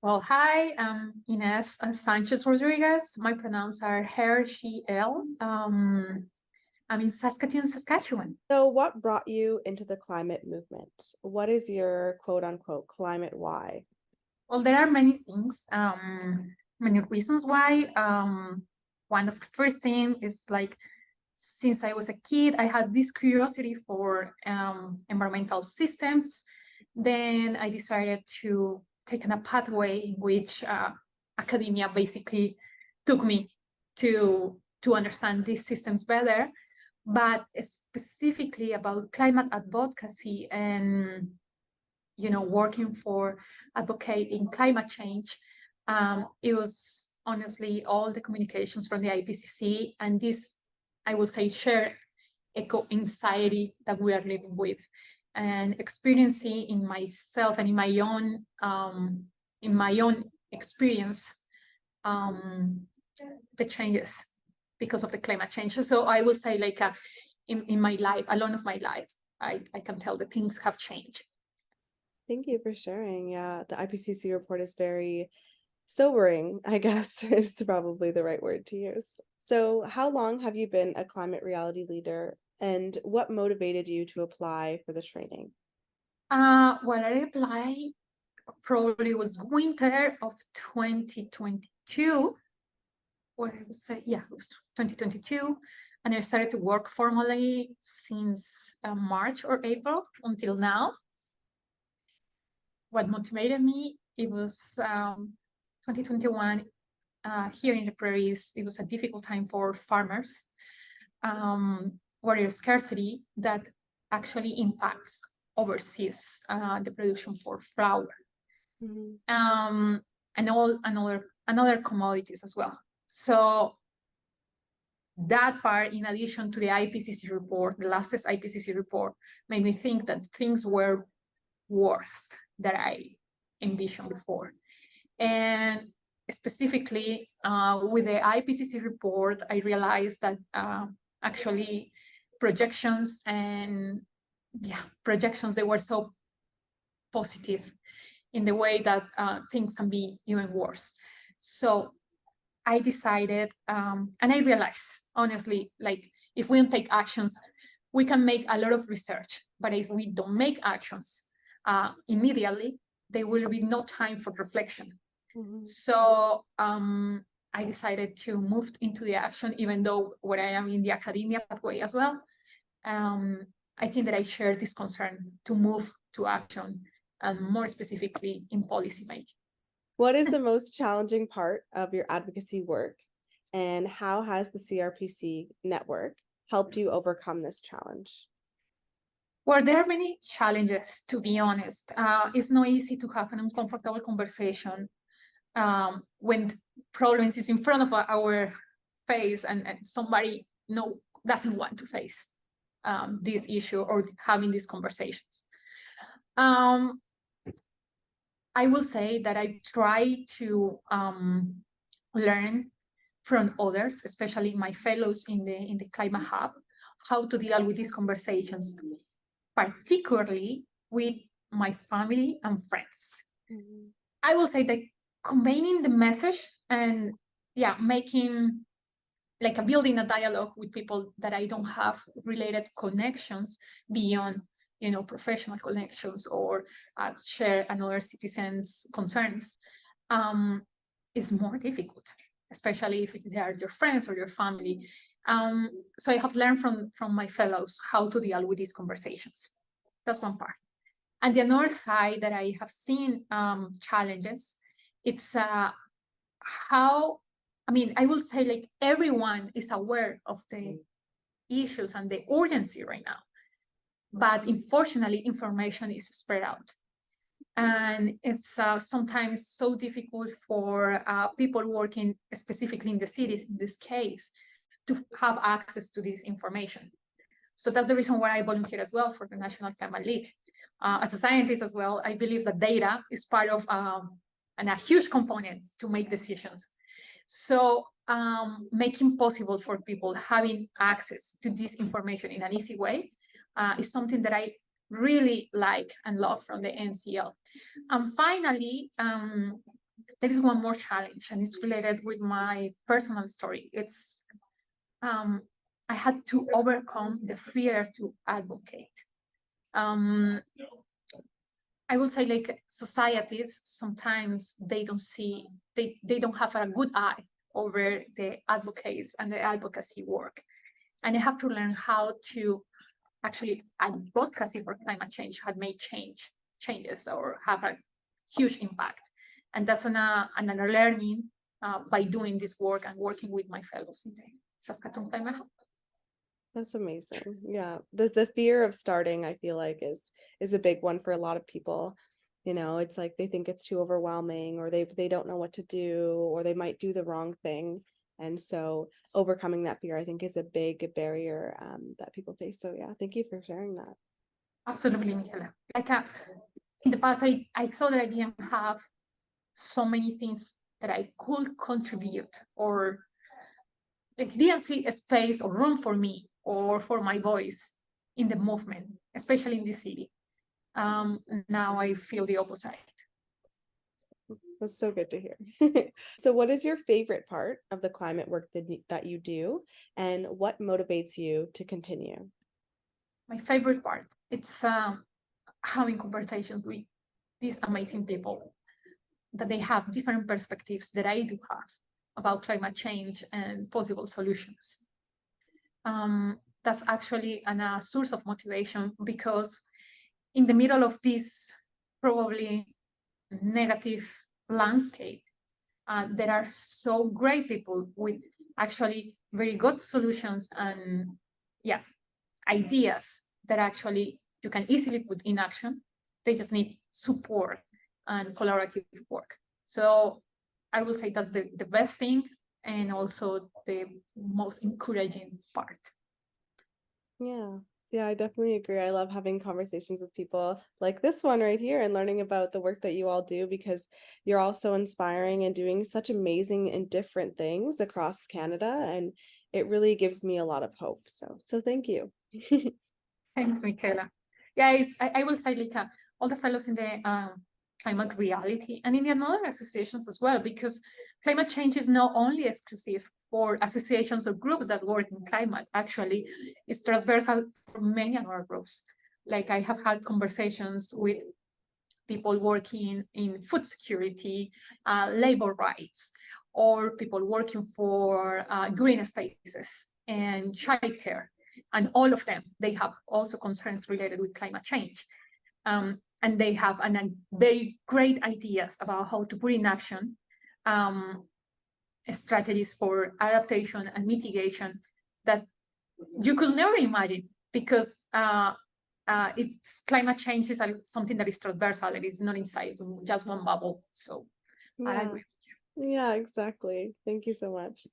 Well, hi, I'm Ines Sanchez-Rodriguez. My pronouns are her, she, elle. I'm in Saskatoon, Saskatchewan. So, what brought you into the climate movement? What is your quote unquote climate why? Well, there are many things, many reasons why. One of the first thing is like, since I was a kid, I had this curiosity for environmental systems. Then I decided to take a pathway in which academia basically took me to understand these systems better, but specifically about climate advocacy and working for advocating climate change. It was honestly all the communications from the IPCC and this, I will say, shared eco anxiety that we are living with, and experiencing in myself and in my own experience the changes because of the climate change. So I will say, like, in my life, alone of my life, I can tell that things have changed. Thank you for sharing. Yeah, the IPCC report is very sobering, I guess, is probably the right word to use. So, how long have you been a climate reality leader, and what motivated you to apply for the training? Well, I applied probably was winter of 2022, or I would say, yeah, it was 2022. And I started to work formally since March or April until now. What motivated me, it was 2021 here in the prairies. It was a difficult time for farmers, water scarcity that actually impacts overseas the production for flour, and all another commodities as well. So that part, in addition to the IPCC report, the latest IPCC report, made me think that things were worse than I envisioned before. And specifically with the IPCC report, I realized that actually projections, they were so positive in the way that things can be even worse. So I decided, and I realized, honestly, like, if we don't take actions, we can make a lot of research, but if we don't make actions immediately, there will be no time for reflection. So I decided to move into the action, even though where I am in the academia pathway as well. I think that I share this concern to move to action, and more specifically in policy making. What is the most challenging part of your advocacy work, and how has the CRPC network helped you overcome this challenge? Well, there are many challenges, to be honest. It's not easy to have an uncomfortable conversation when problems is in front of our face, and somebody doesn't want to face this issue or having these conversations. I will say that I try to learn from others, especially my fellows in the Climate Hub, how to deal with these conversations, particularly with my family and friends. I will say that conveying the message and making like building a dialogue with people that I don't have related connections beyond professional connections or share another citizen's concerns is more difficult, especially if they are your friends or your family. So I have learned from my fellows how to deal with these conversations. That's one part. And the other side that I have seen challenges, it's how, I will say, like, everyone is aware of the issues and the urgency right now, but unfortunately, information is spread out. And it's sometimes so difficult for people working specifically in the cities, in this case, to have access to this information. So that's the reason why I volunteer as well for the National Climate League. As a scientist as well, I believe that data is part of and a huge component to make decisions. So making possible for people having access to this information in an easy way is something that I really like and love from the NCL. And finally, there is one more challenge, and it's related with my personal story. It's I had to overcome the fear to advocate. I would say like societies, sometimes they don't have a good eye over the advocates and the advocacy work. And I have to learn how to actually advocacy for climate change had made changes or have a huge impact. And that's another learning by doing this work and working with my fellows in the Saskatoon Climate Hub. That's amazing. Yeah. The fear of starting, I feel like is a big one for a lot of people. You know, it's like they think it's too overwhelming, or they don't know what to do, or they might do the wrong thing. And so overcoming that fear, I think, is a big barrier that people face. So yeah, thank you for sharing that. Absolutely, Michaela. Like in the past, I thought that I didn't have so many things that I could contribute, or like didn't see a space or room for me or for my voice in the movement, especially in the city. Now I feel the opposite. That's so good to hear. So what is your favorite part of the climate work that you do, and what motivates you to continue? My favorite part, it's having conversations with these amazing people, that they have different perspectives that I do have about climate change and possible solutions. That's actually a source of motivation, because in the middle of this probably negative landscape, there are so great people with actually very good solutions and ideas that actually you can easily put in action. They just need support and collaborative work. So I will say that's the best thing, and also the most encouraging part. Yeah, I definitely agree. I love having conversations with people like this one right here and learning about the work that you all do, because you're all so inspiring and doing such amazing and different things across Canada, and it really gives me a lot of hope. So thank you. Thanks, Michaela. Yeah, I will say like all the fellows in the climate reality and in the other associations as well, because climate change is not only exclusive for associations or groups that work in climate. Actually, it's transversal for many other groups. Like I have had conversations with people working in food security, labor rights, or people working for green spaces and childcare. And all of them, they have also concerns related with climate change. And they have very great ideas about how to put in action strategies for adaptation and mitigation that you could never imagine, because it's climate change is something that is transversal. It is not inside just one bubble. So I Yeah, agree. yeah, exactly. Thank you so much.